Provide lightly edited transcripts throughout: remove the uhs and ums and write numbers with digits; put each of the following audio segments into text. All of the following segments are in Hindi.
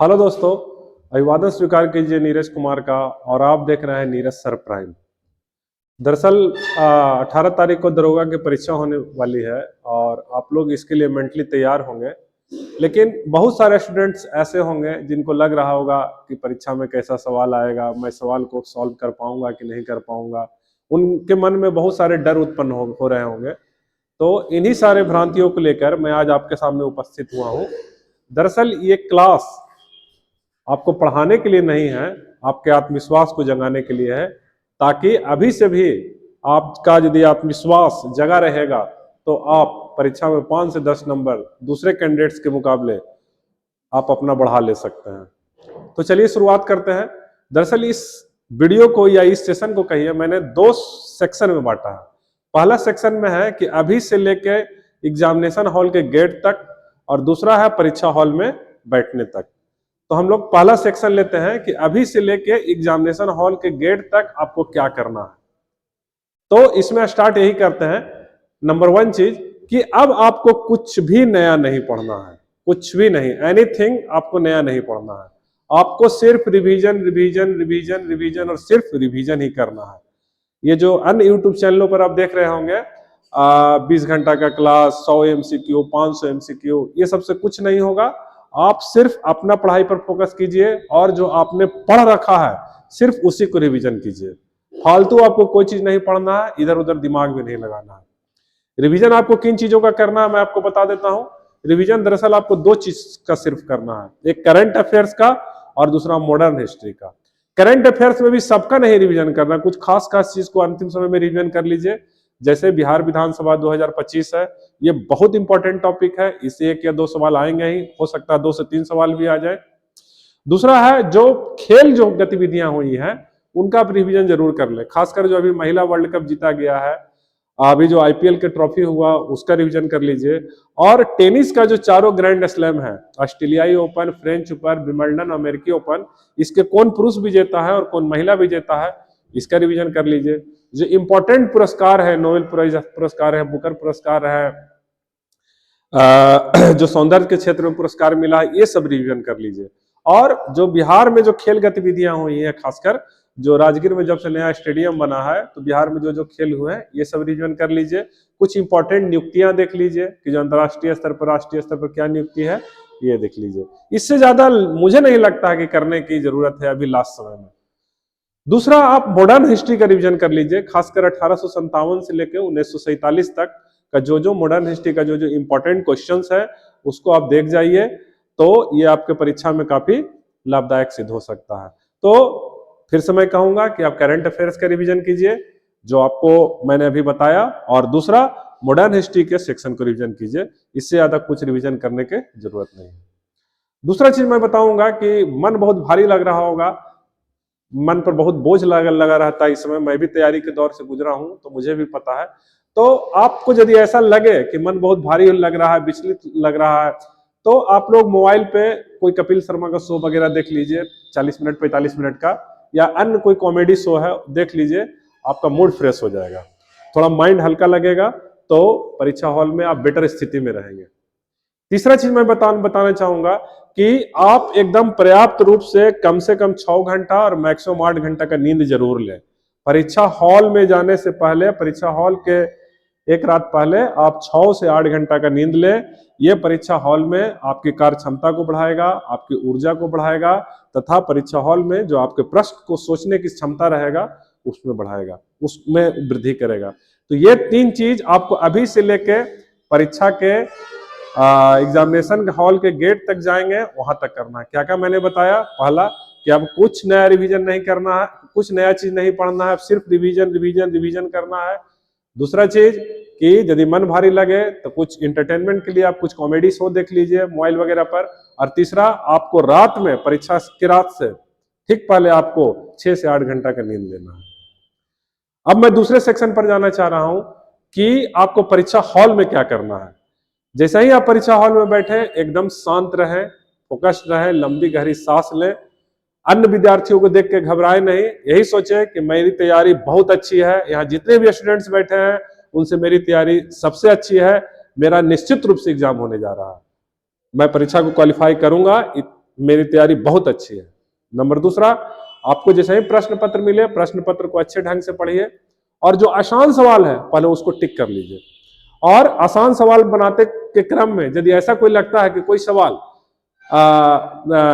हेलो दोस्तों, अभिवादन स्वीकार कीजिए नीरज कुमार का। और आप देख रहे हैं नीरज सर प्राइम। दरअसल 18 तारीख को दरोगा की परीक्षा होने वाली है और आप लोग इसके लिए मेंटली तैयार होंगे। लेकिन बहुत सारे स्टूडेंट्स ऐसे होंगे जिनको लग रहा होगा कि परीक्षा में कैसा सवाल आएगा, मैं सवाल को सॉल्व कर पाऊंगा कि नहीं कर पाऊंगा। उनके मन में बहुत सारे डर उत्पन्न हो रहे होंगे। तो इन्हीं सारे भ्रांतियों को लेकर मैं आज आपके सामने उपस्थित हुआ हूँ। दरअसल ये क्लास आपको पढ़ाने के लिए नहीं है, आपके आत्मविश्वास को जगाने के लिए है, ताकि अभी से भी आपका यदि आत्मविश्वास जगा रहेगा तो आप परीक्षा में 5 से 10 नंबर दूसरे कैंडिडेट्स के मुकाबले आप अपना बढ़ा ले सकते हैं। तो चलिए शुरुआत करते हैं। दरअसल इस वीडियो को या इस सेशन को कहिए मैंने 2 सेक्शन में बांटा है। पहला सेक्शन में है कि अभी से लेके एग्जामिनेशन हॉल के गेट तक, और दूसरा है परीक्षा हॉल में बैठने तक। तो हम लोग पहला सेक्शन लेते हैं कि अभी से लेके एग्जामिनेशन हॉल के गेट तक आपको क्या करना है। तो इसमें स्टार्ट यही करते हैं। नंबर 1 चीज कि अब आपको कुछ भी नया नहीं पढ़ना है, कुछ भी नहीं, एनीथिंग आपको नया नहीं पढ़ना है। आपको सिर्फ रिवीजन रिवीजन रिवीजन रिवीजन और सिर्फ रिवीजन ही करना है। ये जो अन्य यूट्यूब चैनलों पर आप देख रहे होंगे 20 घंटा का क्लास, 100 MCQ, 500 MCQ, ये सबसे कुछ नहीं होगा। आप सिर्फ अपना पढ़ाई पर फोकस कीजिए और जो आपने पढ़ रखा है सिर्फ उसी को रिवीजन कीजिए। फालतू आपको कोई चीज नहीं पढ़ना है, इधर उधर दिमाग भी नहीं लगाना है। रिवीजन आपको किन चीजों का करना है मैं आपको बता देता हूं। रिवीजन दरअसल आपको 2 चीज का सिर्फ करना है, एक करंट अफेयर्स का और दूसरा मॉडर्न हिस्ट्री का। करंट अफेयर्स में भी सबका नहीं रिवीजन करना, कुछ खास खास चीज को अंतिम समय में रिवीजन कर लीजिए। जैसे बिहार विधानसभा 2025 है, ये बहुत इंपॉर्टेंट टॉपिक है, इससे 1 या 2 सवाल आएंगे ही, हो सकता है 2 से 3 सवाल भी आ जाए। दूसरा है जो खेल जो गतिविधियां हुई हैं उनका आप रिवीजन जरूर कर ले, खासकर जो अभी महिला वर्ल्ड कप जीता गया है, अभी जो IPL के ट्रॉफी हुआ उसका रिवीजन कर लीजिए। और टेनिस का जो चारों ग्रैंड स्लैम है, ऑस्ट्रेलियाई ओपन, फ्रेंच ओपन, विंबलडन, अमेरिकी ओपन, इसके कौन पुरुष विजेता है और कौन महिला विजेता है, इसका रिवीजन कर लीजिए। जो इंपॉर्टेंट पुरस्कार है, नोबेल पुरस्कार है, बुकर पुरस्कार है, जो सौंदर्य के क्षेत्र में पुरस्कार मिला है, ये सब रिवीजन कर लीजिए। और जो बिहार में जो खेल गतिविधियां हुई हैं, खासकर जो राजगीर में जब से नया स्टेडियम बना है तो बिहार में जो जो खेल हुए हैं ये सब रिवीजन कर लीजिए। कुछ इंपॉर्टेंट नियुक्तियां देख लीजिए कि जो अंतर्राष्ट्रीय स्तर पर, राष्ट्रीय स्तर पर क्या नियुक्ति है, ये देख लीजिए। इससे ज्यादा मुझे नहीं लगता है कि करने की जरूरत है अभी लास्ट समय में। दूसरा, आप मॉडर्न हिस्ट्री का रिवीजन कर लीजिए, खासकर 1857 से लेकर 1947 तक का जो जो मॉडर्न हिस्ट्री का जो जो इंपॉर्टेंट क्वेश्चंस है उसको आप देख जाइए। तो ये आपके परीक्षा में काफी लाभदायक सिद्ध हो सकता है। तो फिर से मैं कहूंगा कि आप करंट अफेयर्स का रिवीजन कीजिए जो आपको मैंने अभी बताया, और दूसरा मॉडर्न हिस्ट्री के सेक्शन को रिवीजन कीजिए। इससे ज्यादा कुछ रिवीजन करने की जरूरत नहीं है। दूसरा चीज मैं बताऊंगा कि मन बहुत भारी लग रहा होगा, मन पर बहुत बोझ लगा रहता है। इस समय मैं भी तैयारी के दौर से गुजरा हूं तो मुझे भी पता है। तो आपको यदि ऐसा लगे कि मन बहुत भारी लग रहा है, विचलित लग रहा है, तो आप लोग मोबाइल पे कोई कपिल शर्मा का शो वगैरह देख लीजिए, 40 मिनट 45 मिनट का, या अन्य कोई कॉमेडी शो है देख लीजिए, आपका मूड फ्रेश हो जाएगा, थोड़ा माइंड हल्का लगेगा, तो परीक्षा हॉल में आप बेटर स्थिति में रहेंगे। तीसरा चीज मैं बताना चाहूंगा कि आप एकदम पर्याप्त रूप से कम 6 घंटा और मैक्सिमम 8 घंटा का नींद जरूर लें। परीक्षा हॉल में जाने से पहले, परीक्षा हॉल के एक रात पहले आप 6 से 8 घंटा का नींद लें। यह परीक्षा हॉल में आपकी कार्य क्षमता को बढ़ाएगा, आपकी ऊर्जा को बढ़ाएगा, तथा परीक्षा हॉल में जो आपके प्रश्न को सोचने की क्षमता रहेगा उसमें बढ़ाएगा, उसमें वृद्धि करेगा। तो ये 3 चीज आपको अभी से लेके परीक्षा के एग्जामिनेशन हॉल के गेट तक जाएंगे वहां तक करना है। क्या क्या मैंने बताया? पहला कि अब कुछ नया रिवीजन नहीं करना है, कुछ नया चीज नहीं पढ़ना है, सिर्फ रिवीजन रिवीजन रिवीजन करना है। दूसरा चीज कि यदि मन भारी लगे तो कुछ इंटरटेनमेंट के लिए आप कुछ कॉमेडी शो देख लीजिए मोबाइल वगैरह पर। और तीसरा, आपको रात में, परीक्षा की रात से ठीक पहले आपको 6 से 8 घंटा का नींद लेना है। अब मैं दूसरे सेक्शन पर जाना चाह रहा हूं कि आपको परीक्षा हॉल में क्या करना है। जैसे ही आप परीक्षा हॉल में बैठे एकदम शांत रहें, फोकस्ड रहें, लंबी गहरी सांस लें। अन्य विद्यार्थियों को देख के घबराए नहीं, यही सोचे कि मेरी तैयारी बहुत अच्छी है, यहाँ जितने भी स्टूडेंट्स बैठे हैं उनसे मेरी तैयारी सबसे अच्छी है, मेरा निश्चित रूप से एग्जाम होने जा रहा है, मैं परीक्षा को क्वालिफाई करूंगा, मेरी तैयारी बहुत अच्छी है। नंबर दूसरा, आपको जैसे ही प्रश्न पत्र मिले, प्रश्न पत्र को अच्छे ढंग से पढ़िए और जो आसान सवाल है पहले उसको टिक कर लीजिए। और आसान सवाल बनाते के क्रम में यदि ऐसा कोई लगता है कि कोई सवाल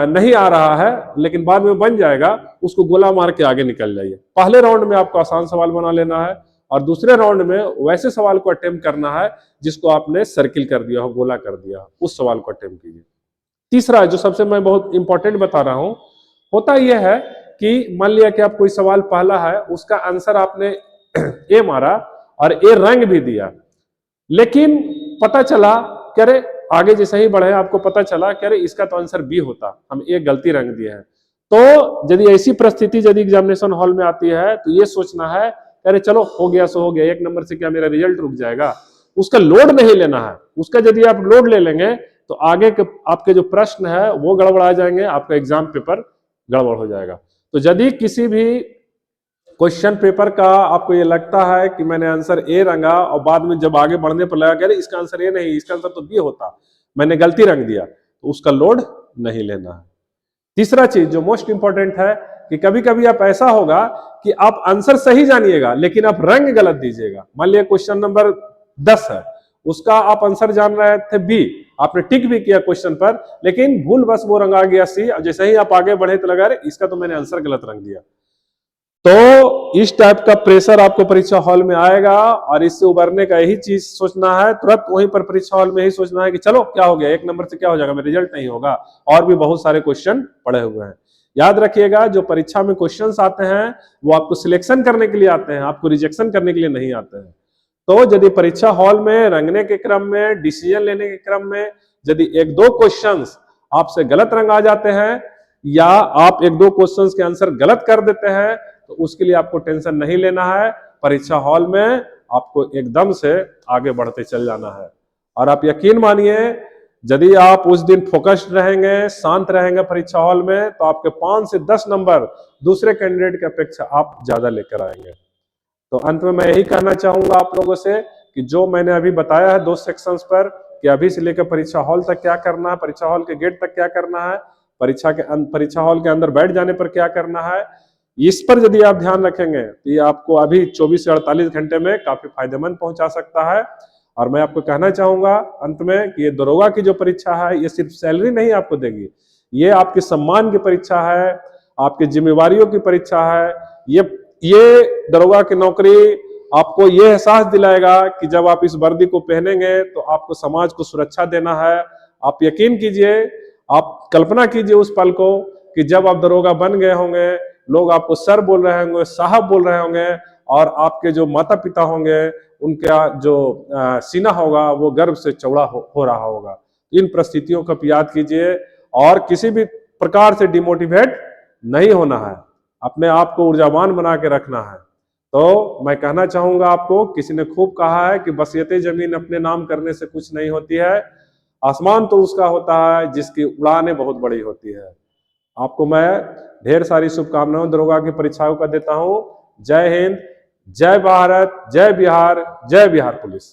नहीं आ रहा है लेकिन बाद में बन जाएगा, उसको गोला मार के आगे निकल जाइए। पहले राउंड में आपको आसान सवाल बना लेना है और दूसरे राउंड में वैसे सवाल को अटेम्प्ट करना है जिसको आपने सर्किल कर दिया हो, गोला कर दिया, उस सवाल को अटेम्प्ट कीजिए। तीसरा, जो सबसे मैं बहुत इंपॉर्टेंट बता रहा हूं, होता यह है कि मान लिया कि आप कोई सवाल पहला है, उसका आंसर आपने ए मारा और ए रंग भी दिया, लेकिन पता चला कि अरे आगे जैसे ही बढ़े आपको पता चला कि अरे इसका तो आंसर बी होता, हम एक गलती रंग दिए हैं। तो यदि ऐसी परिस्थिति यदि एग्जामिनेशन हॉल में आती है तो ये सोचना है अरे चलो हो गया सो हो गया, एक नंबर से क्या मेरा रिजल्ट रुक जाएगा, उसका लोड नहीं लेना है। उसका यदि आप लोड ले लेंगे तो आगे के आपके जो प्रश्न है वो गड़बड़ा जाएंगे, आपका एग्जाम पेपर गड़बड़ हो जाएगा। तो यदि किसी भी क्वेश्चन पेपर का आपको ये लगता है कि मैंने आंसर ए रंगा और बाद में जब आगे बढ़ने पर लगा कि इसका आंसर ए नहीं, इसका आंसर तो बी होता, मैंने गलती रंग दिया, तो उसका लोड नहीं लेना है। तीसरा चीज जो मोस्ट इंपॉर्टेंट है कि कभी कभी आप ऐसा होगा कि आप आंसर सही जानिएगा लेकिन आप रंग गलत दीजिएगा। मान लिया क्वेश्चन नंबर 10 है, उसका आप आंसर जान रहे थे बी, आपने टिक भी किया क्वेश्चन पर, लेकिन भूल बस वो रंगा गया सी, और जैसे ही आप आगे बढ़े तो लगा रहे इसका तो मैंने आंसर गलत रंग दिया। तो इस टाइप का प्रेशर आपको परीक्षा हॉल में आएगा और इससे उबरने का यही चीज सोचना है, तुरंत वहीं पर परीक्षा हॉल में ही सोचना है कि चलो क्या हो गया, एक नंबर से क्या हो जाएगा, मेरा रिजल्ट नहीं होगा, और भी बहुत सारे क्वेश्चन पड़े हुए हैं। याद रखिएगा, जो परीक्षा में क्वेश्चंस आते हैं वो आपको सिलेक्शन करने के लिए आते हैं, आपको रिजेक्शन करने के लिए नहीं आते हैं। तो यदि परीक्षा हॉल में रंगने के क्रम में, डिसीजन लेने के क्रम में यदि एक दो क्वेश्चंस आपसे गलत रंग आ जाते हैं या आप एक दो क्वेश्चंस के आंसर गलत कर देते हैं तो उसके लिए आपको टेंशन नहीं लेना है। परीक्षा हॉल में आपको एकदम से आगे बढ़ते चल जाना है। और आप यकीन मानिए, यदि आप उस दिन फोकस्ड रहेंगे, शांत रहेंगे परीक्षा हॉल में, तो आपके 5 से 10 नंबर दूसरे कैंडिडेट की अपेक्षा आप ज्यादा लेकर आएंगे। तो अंत में मैं यही कहना चाहूंगा आप लोगों से कि जो मैंने अभी बताया है 2 सेक्शंस पर, कि अभी से लेकर परीक्षा हॉल तक क्या करना है, परीक्षा हॉल के गेट तक क्या करना है, परीक्षा हॉल के अंदर बैठ जाने पर क्या करना है, इस पर यदि आप ध्यान रखेंगे तो ये आपको अभी 24 से 48 घंटे में काफी फायदेमंद पहुंचा सकता है। और मैं आपको कहना चाहूंगा अंत में कि ये दरोगा की जो परीक्षा है ये सिर्फ सैलरी नहीं आपको देगी, ये आपके सम्मान की परीक्षा है, आपकी जिम्मेवारियों की परीक्षा है। ये दरोगा की नौकरी आपको ये एहसास दिलाएगा कि जब आप इस वर्दी को पहनेंगे तो आपको समाज को सुरक्षा देना है। आप यकीन कीजिए, आप कल्पना कीजिए उस पल को कि जब आप दरोगा बन गए होंगे, लोग आपको सर बोल रहे होंगे, साहब बोल रहे होंगे, और आपके जो माता पिता होंगे उनका जो सीना होगा वो गर्व से चौड़ा हो रहा होगा। इन परिस्थितियों को याद कीजिए और किसी भी प्रकार से डिमोटिवेट नहीं होना है, अपने आप को ऊर्जावान बना के रखना है। तो मैं कहना चाहूंगा आपको, किसी ने खूब कहा है कि बसीयते जमीन अपने नाम करने से कुछ नहीं होती है, आसमान तो उसका होता है जिसकी उड़ानें बहुत बड़ी होती है। आपको मैं ढेर सारी शुभकामनाएं दरोगा की परीक्षाओं का देता हूं। जय हिंद, जय भारत, जय बिहार, जय बिहार पुलिस।